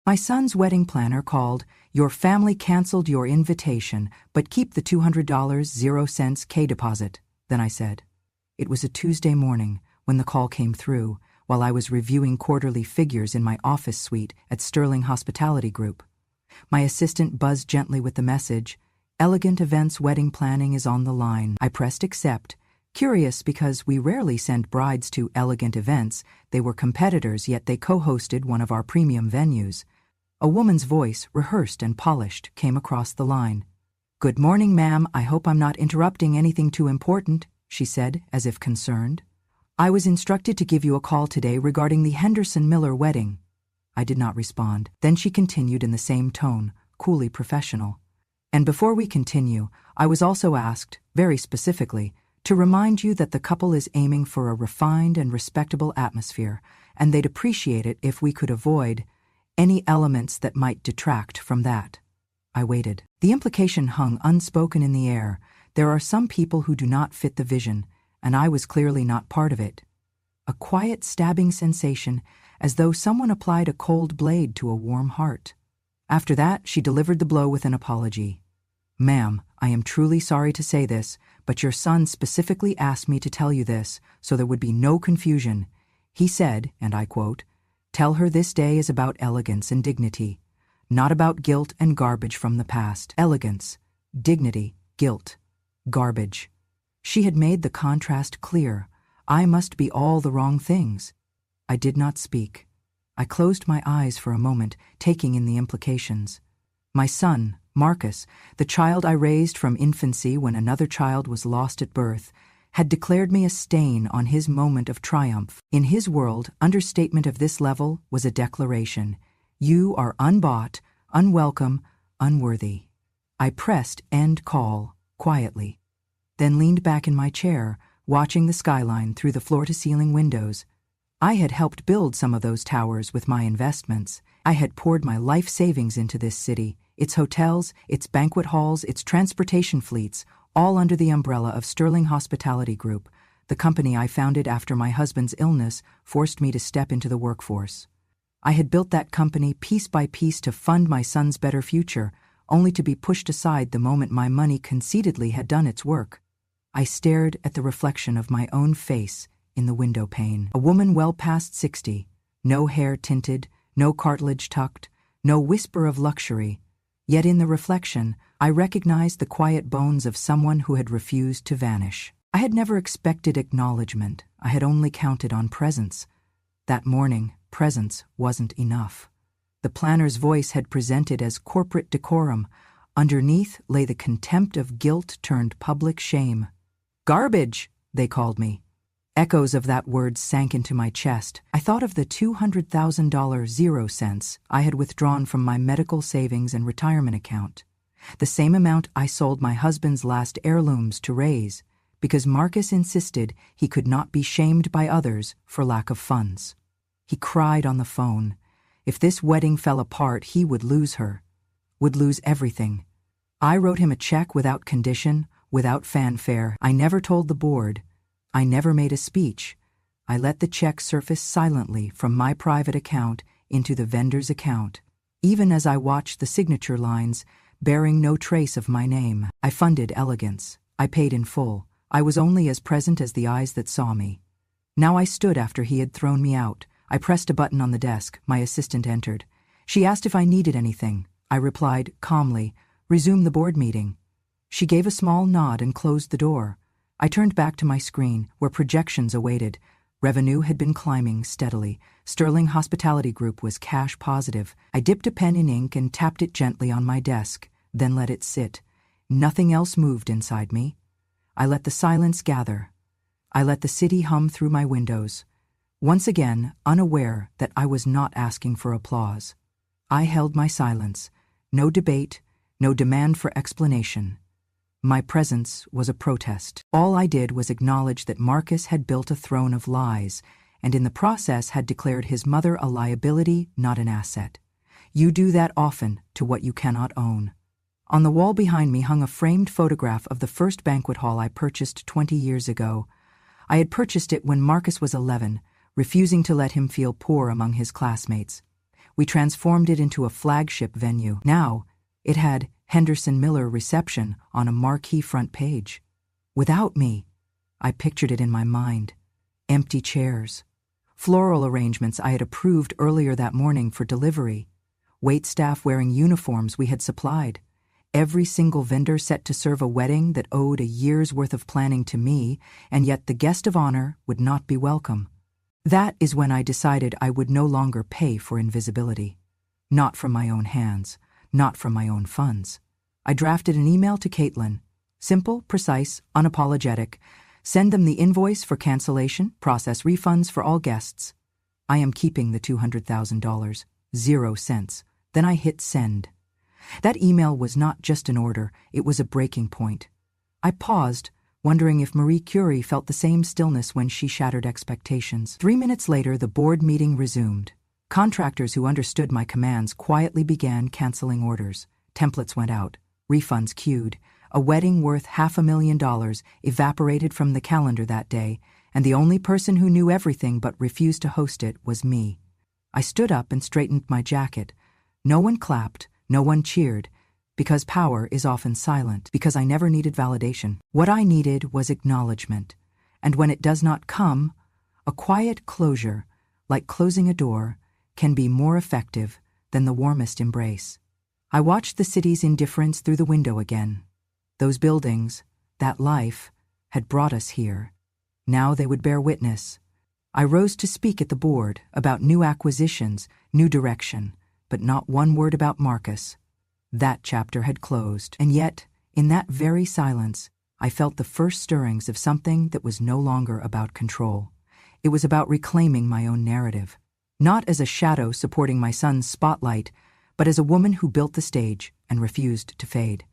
My son's wedding planner called. Your family canceled your invitation, but keep the $200.00 K deposit, then I said. It was a Tuesday morning when the call came through, while I was reviewing quarterly figures in my office suite at Sterling Hospitality Group. My assistant buzzed gently with the message, "Elegant Events Wedding Planning is on the line." I pressed accept, curious because we rarely send brides to Elegant Events. They were competitors, yet they co-hosted one of our premium venues. A woman's voice, rehearsed and polished, came across the line. "Good morning, ma'am. I hope I'm not interrupting anything too important," she said, as if concerned. "I was instructed to give you a call today regarding the Henderson Miller wedding." I did not respond. Then she continued in the same tone, coolly professional. "And before we continue, I was also asked, very specifically, to remind you that the couple is aiming for a refined and respectable atmosphere, and they'd appreciate it if we could avoid any elements that might detract from that." I waited. The implication hung unspoken in the air. There are some people who do not fit the vision, and I was clearly not part of it. A quiet stabbing sensation, as though someone applied a cold blade to a warm heart. After that, she delivered the blow with an apology. "Ma'am, I am truly sorry to say this, but your son specifically asked me to tell you this, so there would be no confusion. He said, and I quote, 'Tell her this day is about elegance and dignity, not about guilt and garbage from the past.' Elegance, dignity, guilt, garbage." She had made the contrast clear. I must be all the wrong things. I did not speak. I closed my eyes for a moment, taking in the implications. My son, Marcus, the child I raised from infancy when another child was lost at birth, had declared me a stain on his moment of triumph. In his world, understatement of this level was a declaration. You are unbought, unwelcome, unworthy. I pressed end call, quietly, then leaned back in my chair, watching the skyline through the floor-to-ceiling windows. I had helped build some of those towers with my investments. I had poured my life savings into this city, its hotels, its banquet halls, its transportation fleets, all under the umbrella of Sterling Hospitality Group, the company I founded after my husband's illness forced me to step into the workforce. I had built that company piece by piece to fund my son's better future, only to be pushed aside the moment my money conceitedly had done its work. I stared at the reflection of my own face in the window pane. A woman well past 60, no hair tinted, no cartilage tucked, no whisper of luxury. Yet in the reflection, I recognized the quiet bones of someone who had refused to vanish. I had never expected acknowledgement. I had only counted on presence. That morning, presence wasn't enough. The planner's voice had presented as corporate decorum. Underneath lay the contempt of guilt turned public shame. "Garbage," they called me. Echoes of that word sank into my chest. I thought of the $200,000 0 cents I had withdrawn from my medical savings and retirement account. The same amount I sold my husband's last heirlooms to raise, because Marcus insisted he could not be shamed by others for lack of funds. He cried on the phone. If this wedding fell apart, he would lose her, would lose everything. I wrote him a check without condition, without fanfare. I never told the board. I never made a speech. I let the check surface silently from my private account into the vendor's account, even as I watched the signature lines bearing no trace of my name. I funded elegance. I paid in full. I was only as present as the eyes that saw me. Now I stood after he had thrown me out. I pressed a button on the desk. My assistant entered. She asked if I needed anything. I replied calmly, "Resume the board meeting." She gave a small nod and closed the door. I turned back to my screen, where projections awaited. Revenue had been climbing steadily. Sterling Hospitality Group was cash positive. I dipped a pen in ink and tapped it gently on my desk, then let it sit. Nothing else moved inside me. I let the silence gather. I let the city hum through my windows. Once again, unaware that I was not asking for applause. I held my silence. No debate, no demand for explanation. My presence was a protest. All I did was acknowledge that Marcus had built a throne of lies, and in the process had declared his mother a liability, not an asset. You do that often to what you cannot own. On the wall behind me hung a framed photograph of the first banquet hall I purchased 20 years ago. I had purchased it when Marcus was 11, refusing to let him feel poor among his classmates. We transformed it into a flagship venue. Now, it had Henderson Miller reception on a marquee front page. Without me, I pictured it in my mind. Empty chairs. Floral arrangements I had approved earlier that morning for delivery. Waitstaff wearing uniforms we had supplied. Every single vendor set to serve a wedding that owed a year's worth of planning to me, and yet the guest of honor would not be welcome. That is when I decided I would no longer pay for invisibility. Not from my own hands, not from my own funds. I drafted an email to Caitlin. Simple, precise, unapologetic. Send them the invoice for cancellation, process refunds for all guests. I am keeping the $200,000, 0 cents. Then I hit send. That email was not just an order, it was a breaking point. I paused, wondering if Marie Curie felt the same stillness when she shattered expectations. 3 minutes later, the board meeting resumed. Contractors who understood my commands quietly began canceling orders. Templates went out, refunds queued. A wedding worth $500,000 evaporated from the calendar that day, and the only person who knew everything but refused to host it was me. I stood up and straightened my jacket. No one clapped, no one cheered, because power is often silent, because I never needed validation. What I needed was acknowledgement, and when it does not come, a quiet closure, like closing a door, can be more effective than the warmest embrace. I watched the city's indifference through the window again. Those buildings, that life, had brought us here. Now they would bear witness. I rose to speak at the board about new acquisitions, new direction, but not one word about Marcus. That chapter had closed, and yet, in that very silence, I felt the first stirrings of something that was no longer about control. It was about reclaiming my own narrative, not as a shadow supporting my son's spotlight, but as a woman who built the stage and refused to fade.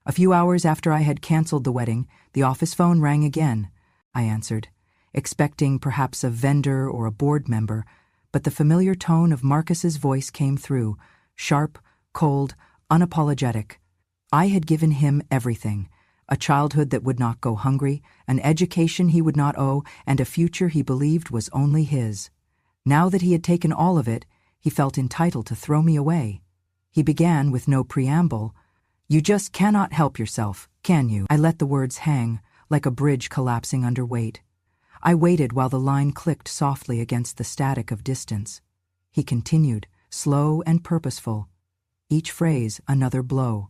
A few hours after I had canceled the wedding, the office phone rang again. I answered, expecting perhaps a vendor or a board member, but the familiar tone of Marcus's voice came through, sharp, cold, unapologetic. I had given him everything, a childhood that would not go hungry, an education he would not owe, and a future he believed was only his. Now that he had taken all of it, he felt entitled to throw me away. He began with no preamble. "You just cannot help yourself, can you?" I let the words hang, like a bridge collapsing under weight. I waited while the line clicked softly against the static of distance. He continued, slow and purposeful. Each phrase another blow.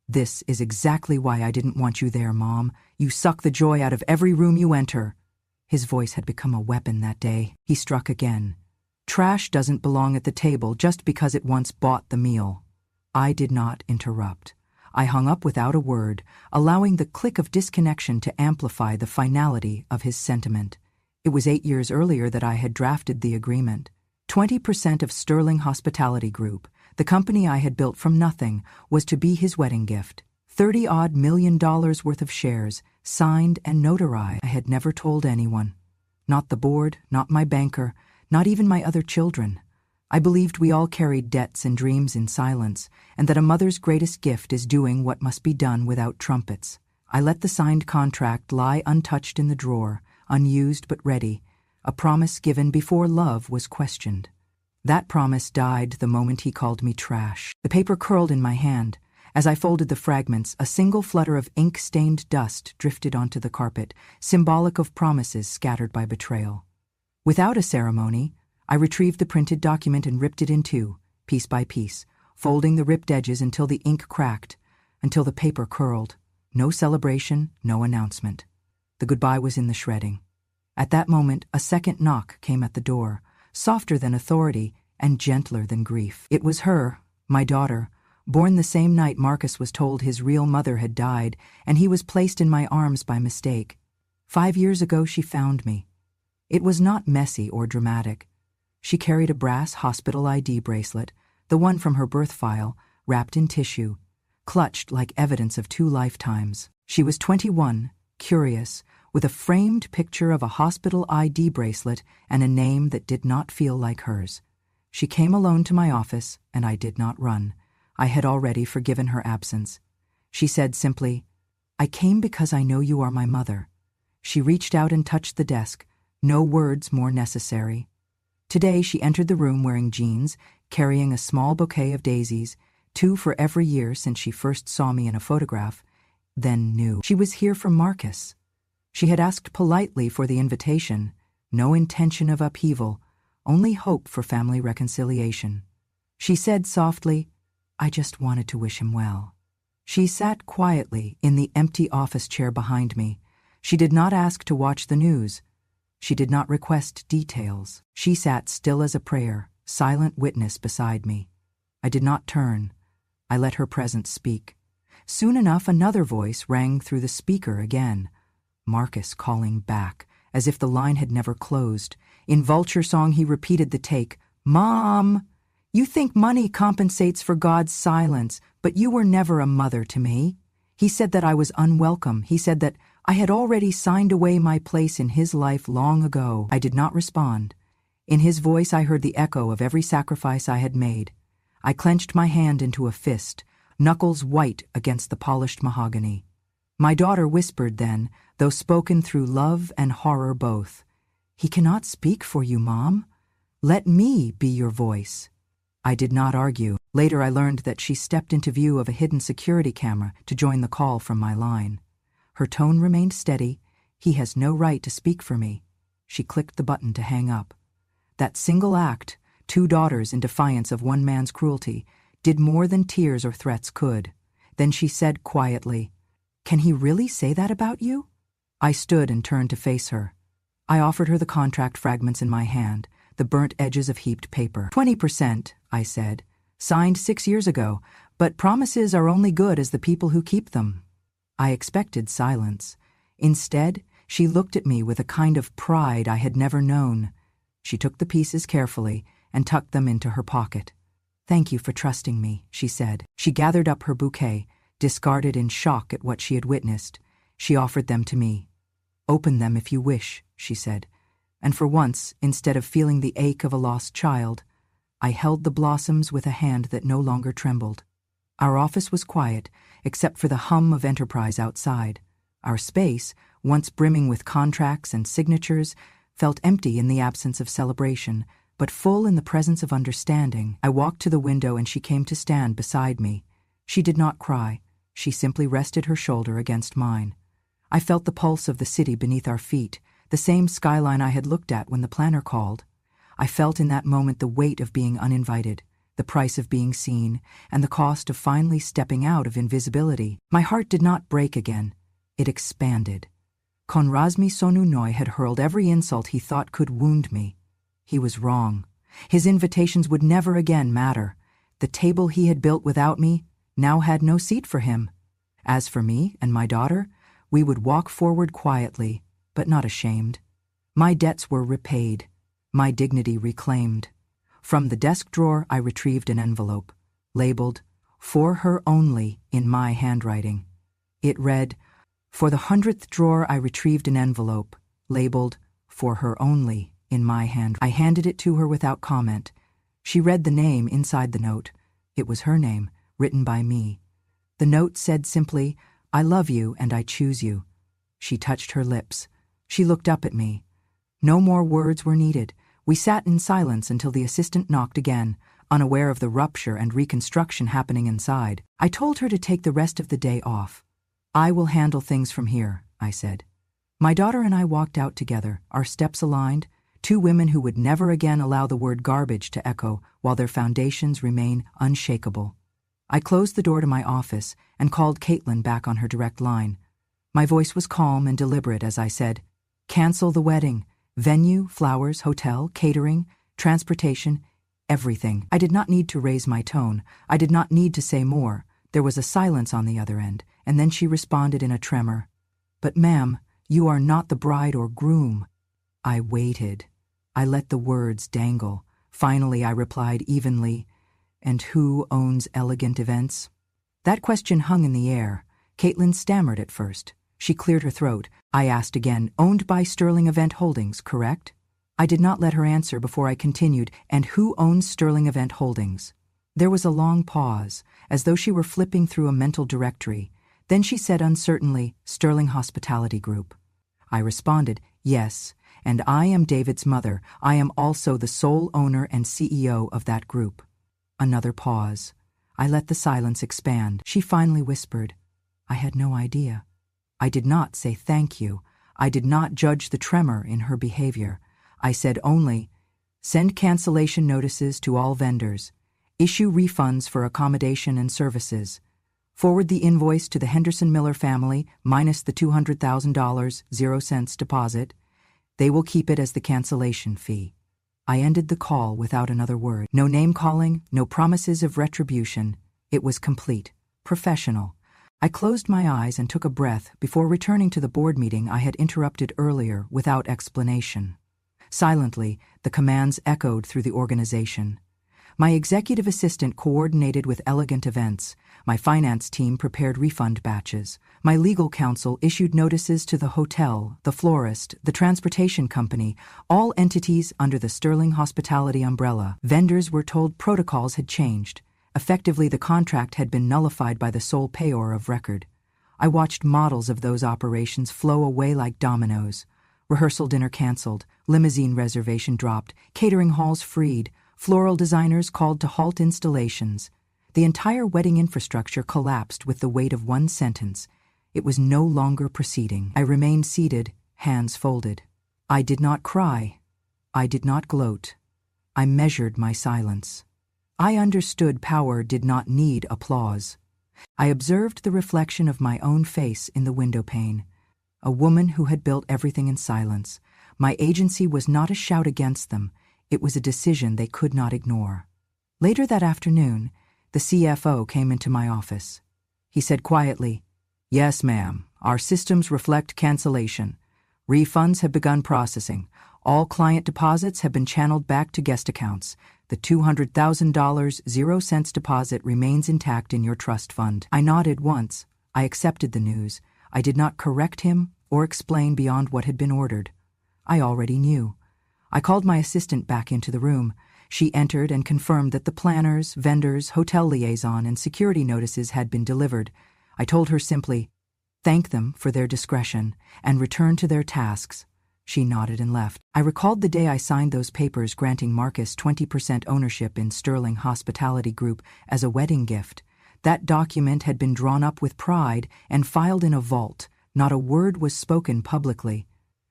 "This is exactly why I didn't want you there, Mom. You suck the joy out of every room you enter." His voice had become a weapon that day. He struck again. "Trash doesn't belong at the table just because it once bought the meal." I did not interrupt. I hung up without a word, allowing the click of disconnection to amplify the finality of his sentiment. It was 8 years earlier that I had drafted the agreement. 20% of Sterling Hospitality Group, the company I had built from nothing, was to be his wedding gift. $30-odd million worth of shares, signed and notarized. I had never told anyone. Not the board, not my banker, not even my other children. I believed we all carried debts and dreams in silence, and that a mother's greatest gift is doing what must be done without trumpets. I let the signed contract lie untouched in the drawer, unused but ready, a promise given before love was questioned. That promise died the moment he called me trash. The paper curled in my hand. As I folded the fragments, a single flutter of ink-stained dust drifted onto the carpet, symbolic of promises scattered by betrayal. Without a ceremony, I retrieved the printed document and ripped it in two, piece by piece, folding the ripped edges until the ink cracked, until the paper curled. No celebration, no announcement. The goodbye was in the shredding. At that moment, a second knock came at the door, softer than authority and gentler than grief. It was her, my daughter, born the same night Marcus was told his real mother had died, and he was placed in my arms by mistake. 5 years ago she found me. It was not messy or dramatic. She carried a brass hospital ID bracelet, the one from her birth file, wrapped in tissue, clutched like evidence of 2 lifetimes. She was 21, curious, with a framed picture of a hospital ID bracelet and a name that did not feel like hers. She came alone to my office, and I did not run. I had already forgiven her absence. She said simply, "I came because I know you are my mother." She reached out and touched the desk, no words more necessary. Today she entered the room wearing jeans, carrying a small bouquet of daisies, 2 for every year since she first saw me in a photograph, then knew. She was here for Marcus. She had asked politely for the invitation, no intention of upheaval, only hope for family reconciliation. She said softly, "I just wanted to wish him well." She sat quietly in the empty office chair behind me. She did not ask to watch the news. She did not request details. She sat still as a prayer, silent witness beside me. I did not turn. I let her presence speak. Soon enough, another voice rang through the speaker again. Marcus calling back, as if the line had never closed. In vulture song, he repeated the take, "Mom, you think money compensates for God's silence, but you were never a mother to me." He said that I was unwelcome. He said that I had already signed away my place in his life long ago. I did not respond. In his voice I heard the echo of every sacrifice I had made. I clenched my hand into a fist, knuckles white against the polished mahogany. My daughter whispered then, though spoken through love and horror both, "He cannot speak for you, Mom. Let me be your voice." I did not argue. Later I learned that she stepped into view of a hidden security camera to join the call from my line. Her tone remained steady. "He has no right to speak for me." She clicked the button to hang up. That single act, 2 daughters in defiance of one man's cruelty, did more than tears or threats could. Then she said quietly, "Can he really say that about you?" I stood and turned to face her. I offered her the contract fragments in my hand, the burnt edges of heaped paper. 20%, I said, "signed 6 years ago, but promises are only good as the people who keep them." I expected silence. Instead, she looked at me with a kind of pride I had never known. She took the pieces carefully and tucked them into her pocket. "Thank you for trusting me," she said. She gathered up her bouquet, discarded in shock at what she had witnessed. She offered them to me. "Open them if you wish," she said. And for once, instead of feeling the ache of a lost child, I held the blossoms with a hand that no longer trembled. Our office was quiet, except for the hum of enterprise outside. Our space, once brimming with contracts and signatures, felt empty in the absence of celebration, but full in the presence of understanding. I walked to the window and she came to stand beside me. She did not cry. She simply rested her shoulder against mine. I felt the pulse of the city beneath our feet, the same skyline I had looked at when the planner called. I felt in that moment the weight of being uninvited, the price of being seen, and the cost of finally stepping out of invisibility. My heart did not break again. It expanded. Konrazmi Sonunoy had hurled every insult he thought could wound me. He was wrong. His invitations would never again matter. The table he had built without me now had no seat for him. As for me and my daughter, we would walk forward quietly, but not ashamed. My debts were repaid, my dignity reclaimed. From the desk drawer I retrieved an envelope, labeled, "For her only," in my handwriting. It read, For the 100th drawer I retrieved an envelope, labeled, "For her only," in my hand. I handed it to her without comment. She read the name inside the note. It was her name, written by me. The note said simply, "I love you and I choose you." She touched her lips. She looked up at me. No more words were needed. We sat in silence until the assistant knocked again, unaware of the rupture and reconstruction happening inside. I told her to take the rest of the day off. "I will handle things from here," I said. My daughter and I walked out together, our steps aligned, 2 women who would never again allow the word garbage to echo while their foundations remain unshakable. I closed the door to my office and called Caitlin back on her direct line. My voice was calm and deliberate as I said, "Cancel the wedding. Venue, flowers, hotel, catering, transportation, everything." I did not need to raise my tone. I did not need to say more. There was a silence on the other end, and then she responded in a tremor. "But ma'am, you are not the bride or groom." I waited. I let the words dangle. Finally I replied evenly, "And who owns Elegant Events?" That question hung in the air. Caitlin stammered at first. She cleared her throat. I asked again, "Owned by Sterling Event Holdings, correct?" I did not let her answer before I continued, "And who owns Sterling Event Holdings?" There was a long pause, as though she were flipping through a mental directory. Then she said uncertainly, "Sterling Hospitality Group." I responded, "Yes, and I am David's mother. I am also the sole owner and CEO of that group." Another pause. I let the silence expand. She finally whispered, "I had no idea." I did not say thank you. I did not judge the tremor in her behavior. I said only, "Send cancellation notices to all vendors. Issue refunds for accommodation and services. Forward the invoice to the Henderson Miller family minus the $200,000, 0 cents deposit. They will keep it as the cancellation fee." I ended the call without another word. No name-calling, no promises of retribution. It was complete, professional. I closed my eyes and took a breath before returning to the board meeting I had interrupted earlier without explanation. Silently, the commands echoed through the organization. My executive assistant coordinated with elegant events. My finance team prepared refund batches. My legal counsel issued notices to the hotel, the florist, the transportation company, all entities under the Sterling Hospitality umbrella. Vendors were told protocols had changed. Effectively, the contract had been nullified by the sole payor of record. I watched models of those operations flow away like dominoes. Rehearsal dinner canceled, limousine reservation dropped, catering halls freed, floral designers called to halt installations. The entire wedding infrastructure collapsed with the weight of one sentence. It was no longer proceeding. I remained seated, hands folded. I did not cry. I did not gloat. I measured my silence. I understood power did not need applause. I observed the reflection of my own face in the window pane. A woman who had built everything in silence. My agency was not a shout against them. It was a decision they could not ignore. Later that afternoon, the CFO came into my office. He said quietly, "Yes, ma'am, our systems reflect cancellation. Refunds have begun processing. All client deposits have been channeled back to guest accounts. The $200,000, 0 cents deposit remains intact in your trust fund." I nodded once. I accepted the news. I did not correct him or explain beyond what had been ordered. I already knew. I called my assistant back into the room. She entered and confirmed that the planners, vendors, hotel liaison, and security notices had been delivered. I told her simply, "Thank them for their discretion and return to their tasks." She nodded and left. I recalled the day I signed those papers granting Marcus 20% ownership in Sterling Hospitality Group as a wedding gift. That document had been drawn up with pride and filed in a vault. Not a word was spoken publicly.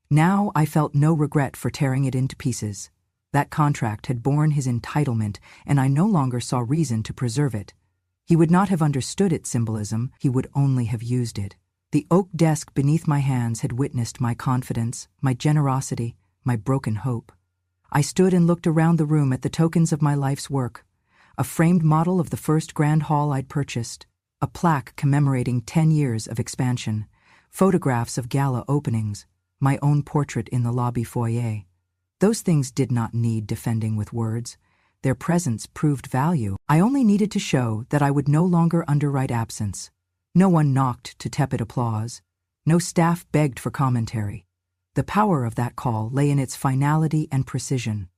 Now I felt no regret for tearing it into pieces. That contract had borne his entitlement, and I no longer saw reason to preserve it. He would not have understood its symbolism, he would only have used it. The oak desk beneath my hands had witnessed my confidence, my generosity, my broken hope. I stood and looked around the room at the tokens of my life's work. A framed model of the first grand hall I'd purchased, a plaque commemorating 10 years of expansion, photographs of gala openings, my own portrait in the lobby foyer. Those things did not need defending with words. Their presence proved value. I only needed to show that I would no longer underwrite absence. No one knocked to tepid applause. No staff begged for commentary. The power of that call lay in its finality and precision.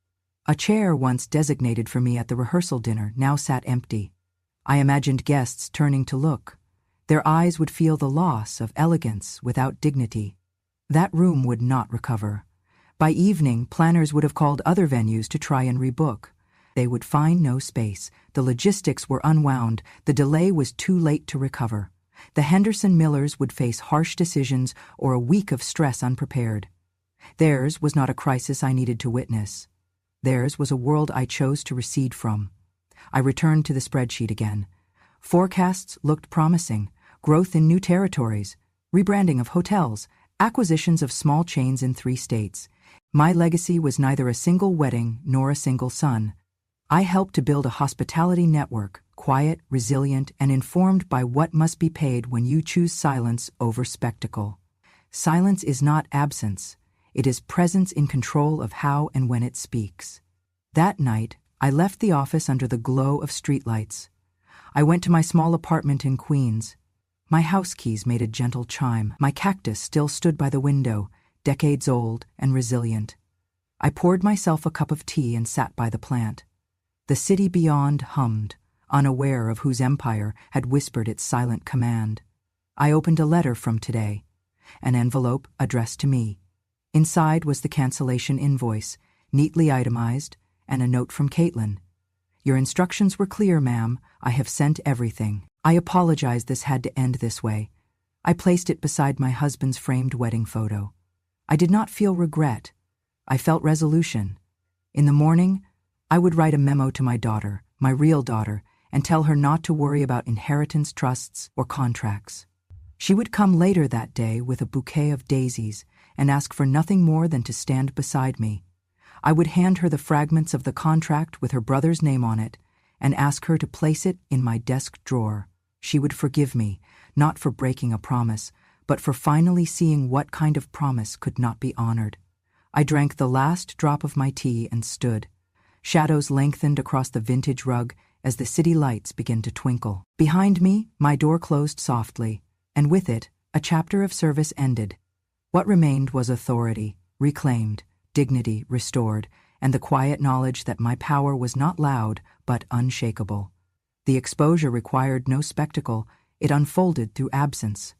A chair once designated for me at the rehearsal dinner now sat empty. I imagined guests turning to look. Their eyes would feel the loss of elegance without dignity. That room would not recover. By evening, planners would have called other venues to try and rebook. They would find no space. The logistics were unwound. The delay was too late to recover. The Henderson Millers would face harsh decisions or a week of stress unprepared. Theirs was not a crisis I needed to witness. Theirs was a world I chose to recede from. I returned to the spreadsheet again. Forecasts looked promising. Growth in new territories, rebranding of hotels, acquisitions of small chains in 3 states. My legacy was neither a single wedding nor a single son. I helped to build a hospitality network, quiet, resilient, and informed by what must be paid when you choose silence over spectacle. Silence is not absence. It is presence in control of how and when it speaks. That night, I left the office under the glow of streetlights. I went to my small apartment in Queens. My house keys made a gentle chime. My cactus still stood by the window, decades old and resilient. I poured myself a cup of tea and sat by the plant. The city beyond hummed, unaware of whose empire had whispered its silent command. I opened a letter from today, an envelope addressed to me. Inside was the cancellation invoice, neatly itemized, and a note from Caitlin. Your instructions were clear, ma'am. I have sent everything. I apologize this had to end this way. I placed it beside my husband's framed wedding photo. I did not feel regret. I felt resolution. In the morning, I would write a memo to my daughter, my real daughter, and tell her not to worry about inheritance trusts or contracts. She would come later that day with a bouquet of daisies and ask for nothing more than to stand beside me. I would hand her the fragments of the contract with her brother's name on it and ask her to place it in my desk drawer. She would forgive me, not for breaking a promise, but for finally seeing what kind of promise could not be honored. I drank the last drop of my tea and stood. Shadows lengthened across the vintage rug as the city lights began to twinkle. Behind me, my door closed softly, and with it, a chapter of service ended. What remained was authority, reclaimed, dignity restored, and the quiet knowledge that my power was not loud but unshakable. The exposure required no spectacle, it unfolded through absence.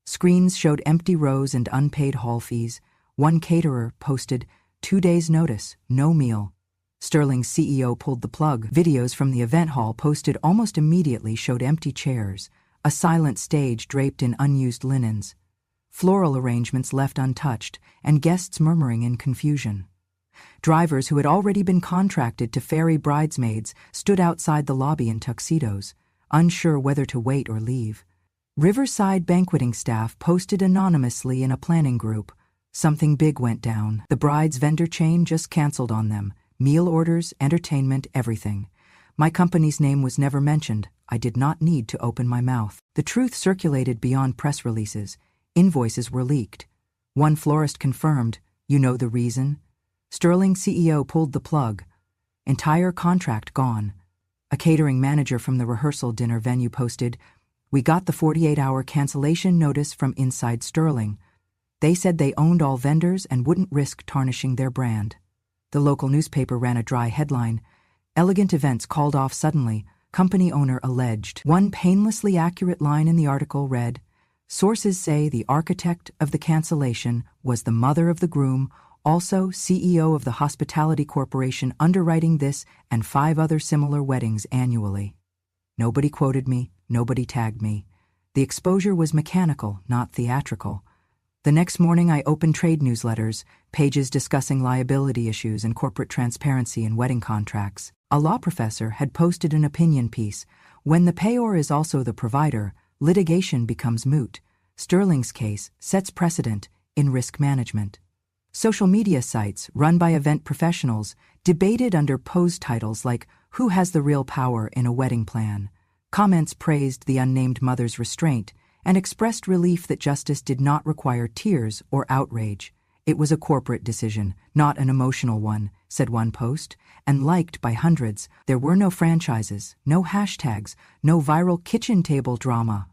Screens showed empty rows and unpaid hall fees. One caterer posted, 2 days' notice, no meal. Sterling's CEO pulled the plug. Videos from the event hall posted almost immediately showed empty chairs, a silent stage draped in unused linens, floral arrangements left untouched, and guests murmuring in confusion. Drivers who had already been contracted to ferry bridesmaids stood outside the lobby in tuxedos, unsure whether to wait or leave. Riverside banqueting staff posted anonymously in a planning group. Something big went down. The bride's vendor chain just canceled on them. Meal orders, entertainment, everything. My company's name was never mentioned. I did not need to open my mouth. The truth circulated beyond press releases. Invoices were leaked. One florist confirmed, "You know the reason?" Sterling CEO pulled the plug. Entire contract gone. A catering manager from the rehearsal dinner venue posted, "We got the 48-hour cancellation notice from inside Sterling. They said they owned all vendors and wouldn't risk tarnishing their brand." The local newspaper ran a dry headline, "Elegant events called off suddenly, company owner alleged." One painlessly accurate line in the article read, "Sources say the architect of the cancellation was the mother of the groom, also CEO of the Hospitality Corporation, underwriting this and 5 other similar weddings annually." Nobody quoted me, nobody tagged me. The exposure was mechanical, not theatrical. The next morning I opened trade newsletters, pages discussing liability issues and corporate transparency in wedding contracts. A law professor had posted an opinion piece, "When the payor is also the provider, litigation becomes moot. Sterling's case sets precedent in risk management." Social media sites, run by event professionals, debated under pose titles like, "Who has the real power in a wedding plan?" Comments praised the unnamed mother's restraint and expressed relief that justice did not require tears or outrage. "It was a corporate decision, not an emotional one," said one post, and liked by hundreds. There were no franchises, no hashtags, no viral kitchen table drama.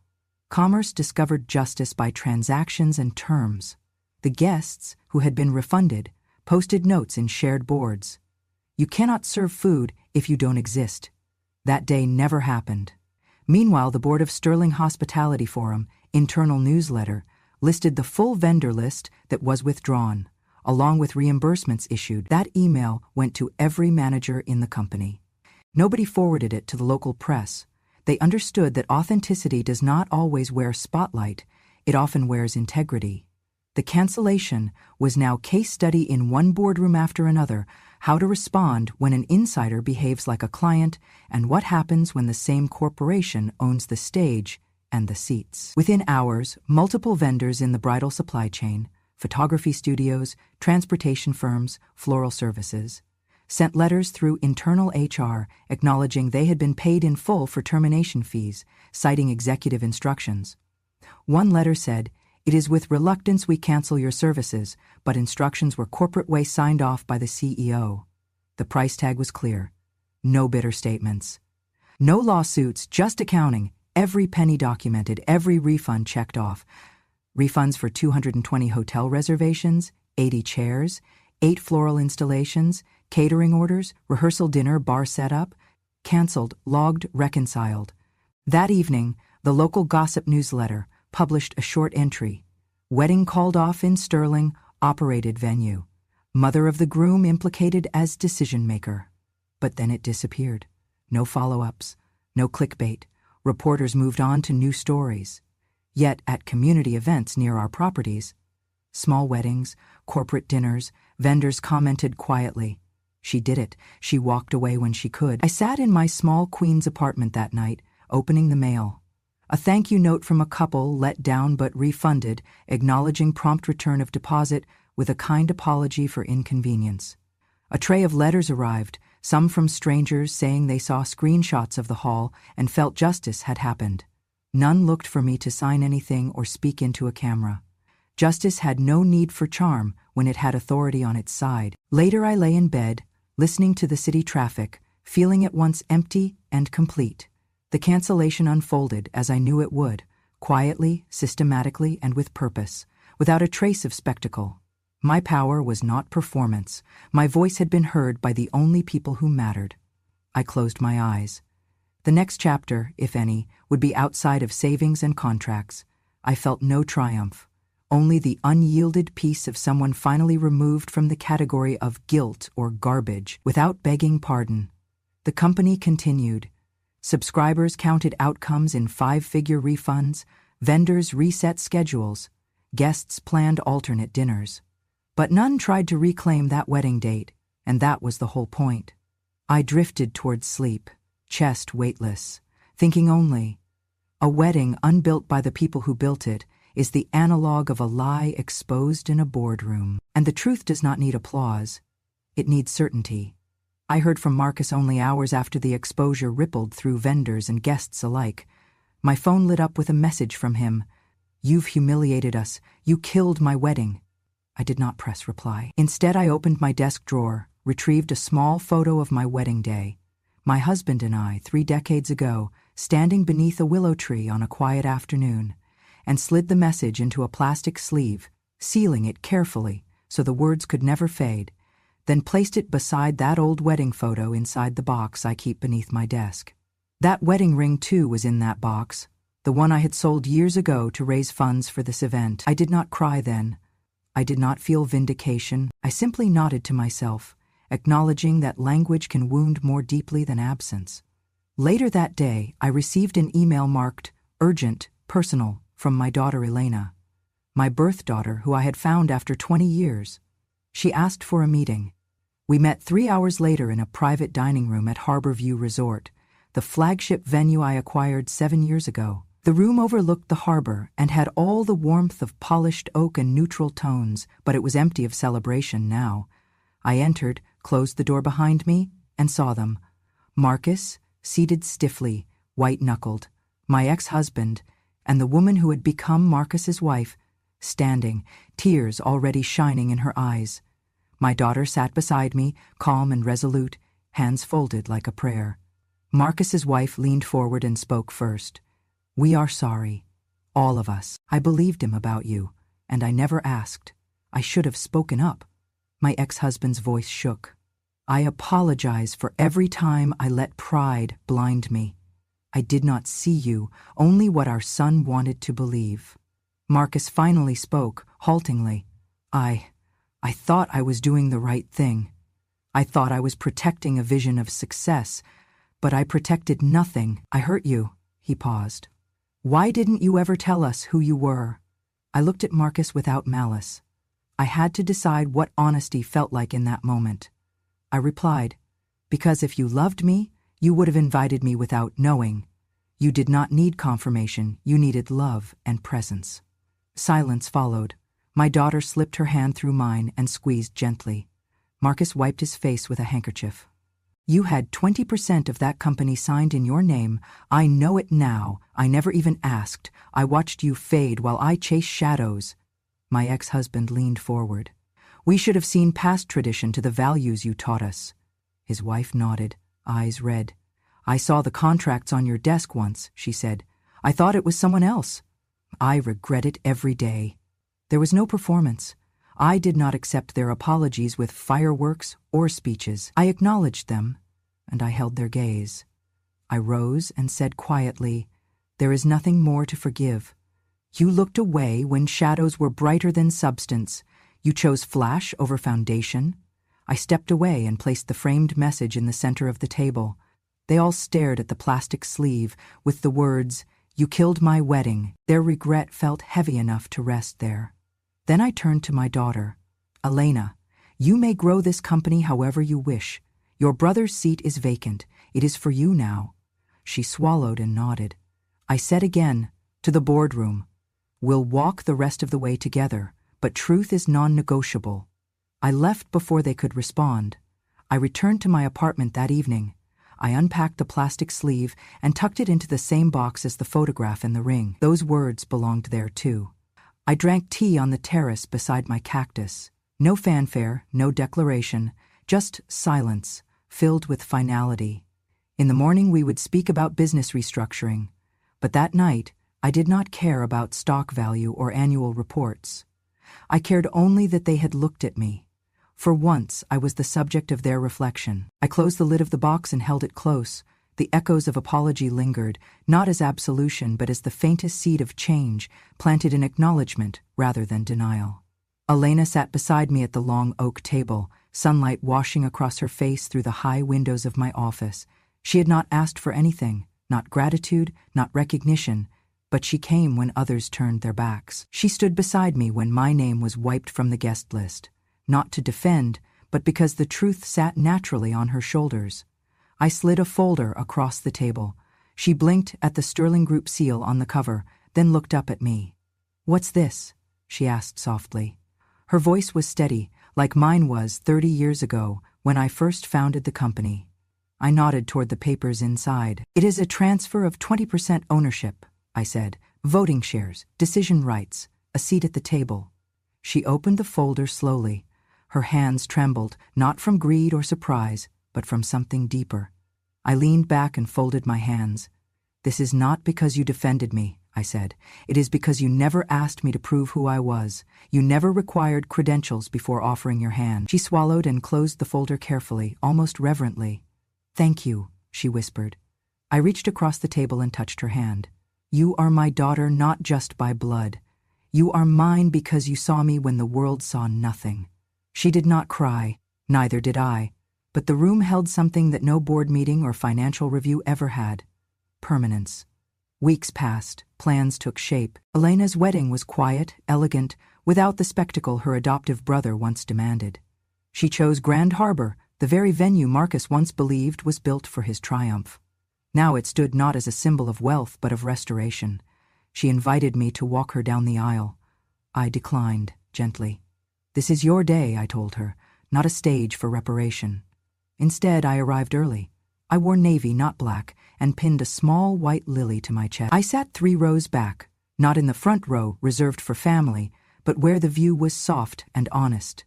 Commerce discovered justice by transactions and terms. The guests, who had been refunded, posted notes in shared boards. "You cannot serve food if you don't exist." That day never happened. Meanwhile, the board of Sterling Hospitality Forum, internal newsletter, listed the full vendor list that was withdrawn, along with reimbursements issued. That email went to every manager in the company. Nobody forwarded it to the local press. They understood that authenticity does not always wear spotlight, it often wears integrity. The cancellation was now case study in one boardroom after another, how to respond when an insider behaves like a client and what happens when the same corporation owns the stage and the seats. Within hours, multiple vendors in the bridal supply chain, photography studios, transportation firms, floral services, sent letters through internal HR acknowledging they had been paid in full for termination fees, citing executive instructions. One letter said, "It is with reluctance we cancel your services," but instructions were corporate way signed off by the CEO. The price tag was clear. No bitter statements. No lawsuits, just accounting. Every penny documented, every refund checked off. Refunds for 220 hotel reservations, 80 chairs, 8 floral installations, catering orders, rehearsal dinner, bar setup. Canceled, logged, reconciled. That evening, the local gossip newsletter published a short entry. "Wedding called off in Sterling, operated venue. Mother of the groom implicated as decision maker." But then it disappeared. No follow-ups, no clickbait. Reporters moved on to new stories. Yet, at community events near our properties, small weddings, corporate dinners, vendors commented quietly. She did it. She walked away when she could. I sat in my small Queens apartment that night, opening the mail. A thank you note from a couple let down but refunded, acknowledging prompt return of deposit with a kind apology for inconvenience. A tray of letters arrived, some from strangers saying they saw screenshots of the haul and felt justice had happened. None looked for me to sign anything or speak into a camera. Justice had no need for charm when it had authority on its side. Later I lay in bed, listening to the city traffic, feeling at once empty and complete. The cancellation unfolded as I knew it would, quietly, systematically, and with purpose, without a trace of spectacle. My power was not performance. My voice had been heard by the only people who mattered. I closed my eyes. The next chapter, if any, would be outside of savings and contracts. I felt no triumph, only the unyielded peace of someone finally removed from the category of guilt or garbage without begging pardon. The company continued. Subscribers counted outcomes in 5-figure refunds, vendors reset schedules, guests planned alternate dinners. But none tried to reclaim that wedding date, and that was the whole point. I drifted towards sleep, chest weightless, thinking only, a wedding unbuilt by the people who built it is the analog of a lie exposed in a boardroom. And the truth does not need applause. It needs certainty. I heard from Marcus only hours after the exposure rippled through vendors and guests alike. My phone lit up with a message from him. "You've humiliated us. You killed my wedding." I did not press reply. Instead, I opened my desk drawer, retrieved a small photo of my wedding day. My husband and I, 3 decades ago, standing beneath a willow tree on a quiet afternoon, and slid the message into a plastic sleeve, sealing it carefully so the words could never fade, then placed it beside that old wedding photo inside the box I keep beneath my desk. That wedding ring, too, was in that box, the one I had sold years ago to raise funds for this event. I did not cry then. I did not feel vindication. I simply nodded to myself, acknowledging that language can wound more deeply than absence. Later that day, I received an email marked urgent, personal, from my daughter Elena, my birth daughter who I had found after 20 years. She asked for a meeting. We met 3 hours later in a private dining room at Harborview Resort, the flagship venue I acquired 7 years ago. The room overlooked the harbor and had all the warmth of polished oak and neutral tones, but it was empty of celebration now. I entered, closed the door behind me, and saw them. Marcus, seated stiffly, white-knuckled, my ex-husband, and the woman who had become Marcus's wife, standing, tears already shining in her eyes. My daughter sat beside me, calm and resolute, hands folded like a prayer. Marcus's wife leaned forward and spoke first. "We are sorry. All of us. I believed him about you, and I never asked. I should have spoken up." My ex-husband's voice shook. "I apologize for every time I let pride blind me. I did not see you, only what our son wanted to believe." Marcus finally spoke, haltingly. I thought I was doing the right thing. I thought I was protecting a vision of success, but I protected nothing. I hurt you." He paused. "Why didn't you ever tell us who you were?" I looked at Marcus without malice. I had to decide what honesty felt like in that moment. I replied, "Because if you loved me, you would have invited me without knowing. You did not need confirmation, you needed love and presence." Silence followed. My daughter slipped her hand through mine and squeezed gently. Marcus wiped his face with a handkerchief. "You had 20% of that company signed in your name. I know it now. I never even asked. I watched you fade while I chased shadows." My ex-husband leaned forward. "We should have seen past tradition to the values you taught us." His wife nodded, eyes red. "I saw the contracts on your desk once," she said. "I thought it was someone else. I regret it every day." There was no performance. I did not accept their apologies with fireworks or speeches. I acknowledged them, and I held their gaze. I rose and said quietly, "There is nothing more to forgive. You looked away when shadows were brighter than substance. You chose flash over foundation." I stepped away and placed the framed message in the center of the table. They all stared at the plastic sleeve with the words, "You killed my wedding." Their regret felt heavy enough to rest there. Then I turned to my daughter. "Elena, you may grow this company however you wish. Your brother's seat is vacant. It is for you now." She swallowed and nodded. I said again, "To the boardroom. We'll walk the rest of the way together, but truth is non-negotiable." I left before they could respond. I returned to my apartment that evening. I unpacked the plastic sleeve and tucked it into the same box as the photograph and the ring. Those words belonged there too. I drank tea on the terrace beside my cactus. No fanfare, no declaration, just silence, filled with finality. In the morning we would speak about business restructuring, but that night I did not care about stock value or annual reports. I cared only that they had looked at me. For once, I was the subject of their reflection. I closed the lid of the box and held it close. The echoes of apology lingered, not as absolution but as the faintest seed of change, planted in acknowledgement rather than denial. Elena sat beside me at the long oak table, sunlight washing across her face through the high windows of my office. She had not asked for anything, not gratitude, not recognition, but she came when others turned their backs. She stood beside me when my name was wiped from the guest list. Not to defend, but because the truth sat naturally on her shoulders. I slid a folder across the table. She blinked at the Sterling Group seal on the cover, then looked up at me. "What's this?" she asked softly. Her voice was steady, like mine was 30 years ago when I first founded the company. I nodded toward the papers inside. "It is a transfer of 20% ownership," I said. "Voting shares, decision rights, a seat at the table." She opened the folder slowly. Her hands trembled, not from greed or surprise, but from something deeper. I leaned back and folded my hands. "This is not because you defended me," I said. "It is because you never asked me to prove who I was. You never required credentials before offering your hand." She swallowed and closed the folder carefully, almost reverently. "Thank you," she whispered. I reached across the table and touched her hand. "You are my daughter not just by blood. You are mine because you saw me when the world saw nothing." She did not cry, neither did I, but the room held something that no board meeting or financial review ever had: permanence. Weeks passed, plans took shape. Elena's wedding was quiet, elegant, without the spectacle her adoptive brother once demanded. She chose Grand Harbor, the very venue Marcus once believed was built for his triumph. Now it stood not as a symbol of wealth but of restoration. She invited me to walk her down the aisle. I declined, gently. "This is your day," I told her, "not a stage for reparation." Instead, I arrived early. I wore navy, not black, and pinned a small white lily to my chest. I sat 3 rows back, not in the front row reserved for family, but where the view was soft and honest.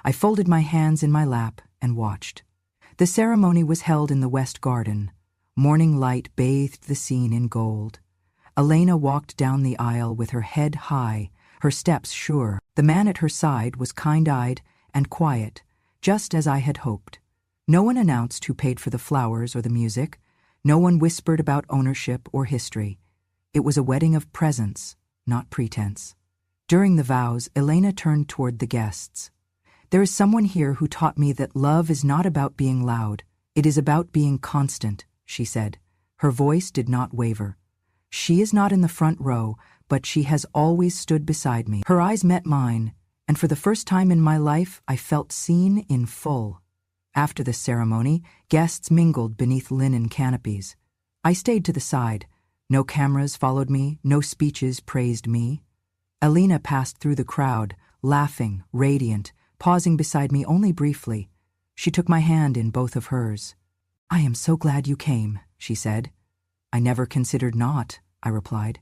I folded my hands in my lap and watched. The ceremony was held in the West Garden. Morning light bathed the scene in gold. Elena walked down the aisle with her head high, her steps sure. The man at her side was kind-eyed and quiet, just as I had hoped. No one announced who paid for the flowers or the music. No one whispered about ownership or history. It was a wedding of presence, not pretense. During the vows, Elena turned toward the guests. "There is someone here who taught me that love is not about being loud. It is about being constant," she said. Her voice did not waver. "She is not in the front row, but she has always stood beside me." Her eyes met mine, and for the first time in my life, I felt seen in full. After the ceremony, guests mingled beneath linen canopies. I stayed to the side. No cameras followed me, no speeches praised me. Elena passed through the crowd, laughing, radiant, pausing beside me only briefly. She took my hand in both of hers. "I am so glad you came," she said. "I never considered not," I replied.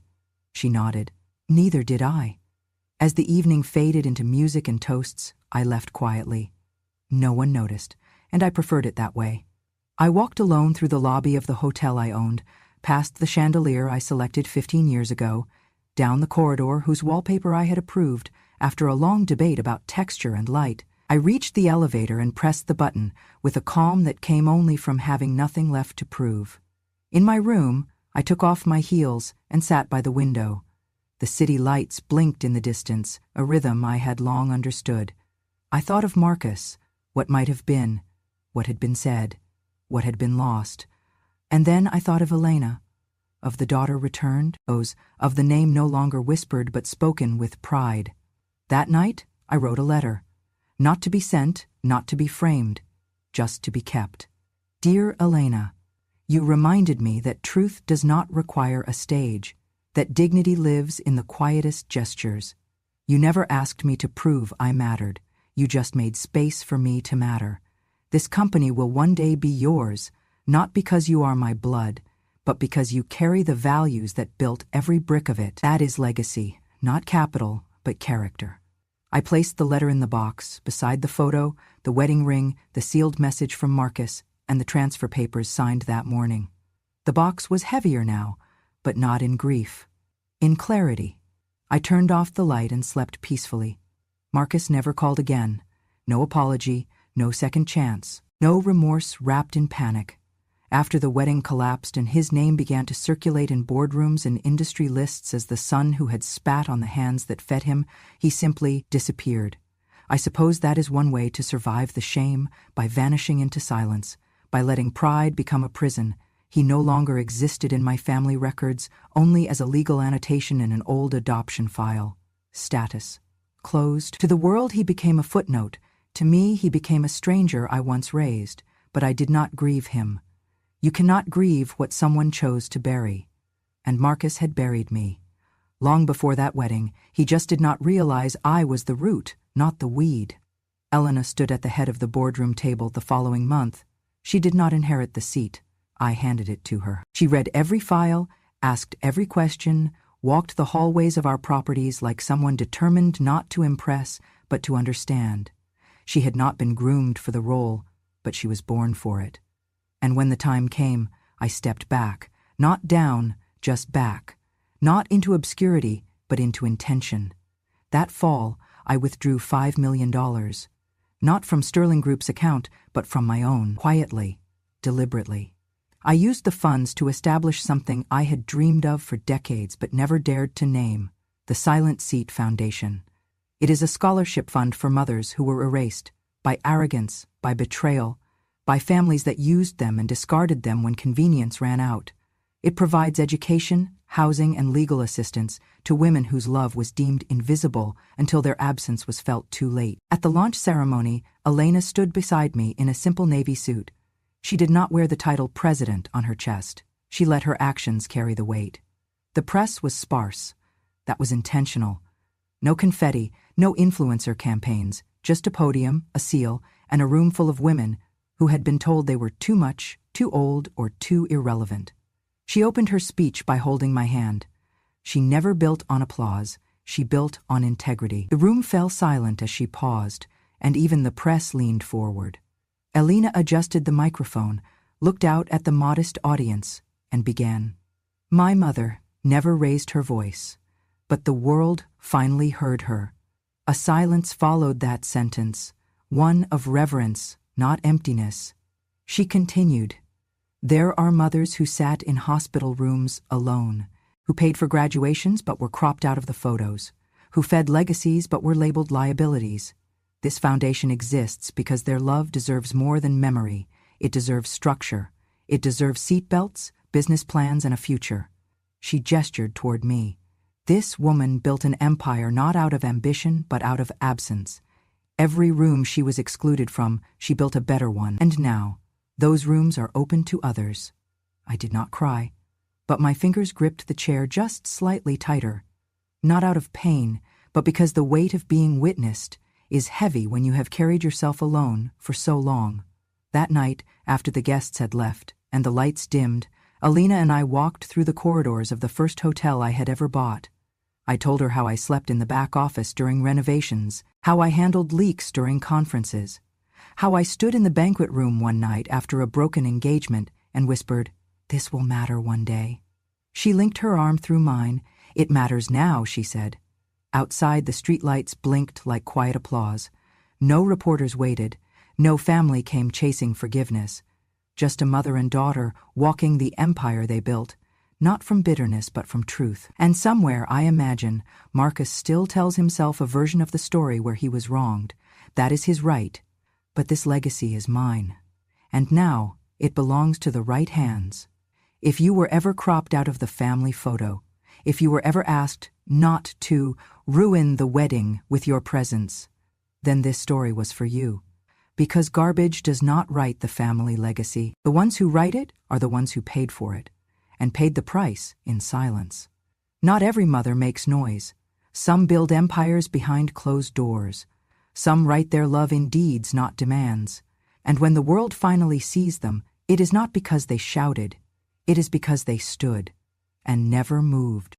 She nodded. "Neither did I." As the evening faded into music and toasts, I left quietly. No one noticed, and I preferred it that way. I walked alone through the lobby of the hotel I owned, past the chandelier I selected 15 years ago, down the corridor whose wallpaper I had approved after a long debate about texture and light. I reached the elevator and pressed the button with a calm that came only from having nothing left to prove. In my room, I took off my heels and sat by the window. The city lights blinked in the distance, a rhythm I had long understood. I thought of Marcus, what might have been, what had been said, what had been lost. And then I thought of Elena, of the daughter returned, of the name no longer whispered but spoken with pride. That night, I wrote a letter. Not to be sent, not to be framed, just to be kept. Dear Elena, you reminded me that truth does not require a stage, that dignity lives in the quietest gestures. You never asked me to prove I mattered. You just made space for me to matter. This company will one day be yours, not because you are my blood, but because you carry the values that built every brick of it. That is legacy, not capital, but character. I placed the letter in the box, beside the photo, the wedding ring, the sealed message from Marcus, and the transfer papers signed that morning. The box was heavier now, but not in grief. In clarity. I turned off the light and slept peacefully. Marcus never called again. No apology, no second chance, no remorse wrapped in panic. After the wedding collapsed and his name began to circulate in boardrooms and industry lists as the son who had spat on the hands that fed him, he simply disappeared. I suppose that is one way to survive the shame, by vanishing into silence, by letting pride become a prison. He no longer existed in my family records, only as a legal annotation in an old adoption file. Status. Closed. To the world he became a footnote. To me he became a stranger I once raised, but I did not grieve him. You cannot grieve what someone chose to bury. And Marcus had buried me. Long before that wedding, he just did not realize I was the root, not the weed. Elena stood at the head of the boardroom table the following month. She did not inherit the seat. I handed it to her. She read every file, asked every question, walked the hallways of our properties like someone determined not to impress, but to understand. She had not been groomed for the role, but she was born for it. And when the time came, I stepped back, not down, just back, not into obscurity, but into intention. That fall, I withdrew $5 million, not from Sterling Group's account, but from my own, quietly, deliberately. I used the funds to establish something I had dreamed of for decades but never dared to name, the Silent Seat Foundation. It is a scholarship fund for mothers who were erased, by arrogance, by betrayal, by families that used them and discarded them when convenience ran out. It provides education, housing, and legal assistance to women whose love was deemed invisible until their absence was felt too late. At the launch ceremony, Elena stood beside me in a simple navy suit. She did not wear the title President on her chest. She let her actions carry the weight. The press was sparse. That was intentional. No confetti, no influencer campaigns, just a podium, a seal, and a room full of women who had been told they were too much, too old, or too irrelevant. She opened her speech by holding my hand. She never built on applause. She built on integrity. The room fell silent as she paused, and even the press leaned forward. Elena adjusted the microphone, looked out at the modest audience, and began. My mother never raised her voice, but the world finally heard her. A silence followed that sentence, one of reverence, not emptiness. She continued, there are mothers who sat in hospital rooms alone, who paid for graduations but were cropped out of the photos, who fed legacies but were labeled liabilities. This foundation exists because their love deserves more than memory. It deserves structure. It deserves seatbelts, business plans, and a future. She gestured toward me. This woman built an empire not out of ambition but out of absence. Every room she was excluded from, she built a better one. And now, those rooms are open to others. I did not cry, but my fingers gripped the chair just slightly tighter. Not out of pain, but because the weight of being witnessed is heavy when you have carried yourself alone for so long. That night, after the guests had left and the lights dimmed, Alina and I walked through the corridors of the first hotel I had ever bought. I told her how I slept in the back office during renovations, how I handled leaks during conferences, how I stood in the banquet room one night after a broken engagement and whispered, "This will matter one day." She linked her arm through mine. "It matters now," she said. Outside, the streetlights blinked like quiet applause. No reporters waited. No family came chasing forgiveness. Just a mother and daughter walking the empire they built, not from bitterness but from truth. And somewhere, I imagine, Marcus still tells himself a version of the story where he was wronged. That is his right. But this legacy is mine. And now, it belongs to the right hands. If you were ever cropped out of the family photo, if you were ever asked not to ruin the wedding with your presence, then this story was for you. Because garbage does not write the family legacy. The ones who write it are the ones who paid for it, and paid the price in silence. Not every mother makes noise. Some build empires behind closed doors. Some write their love in deeds, not demands. And when the world finally sees them, it is not because they shouted. It is because they stood and never moved.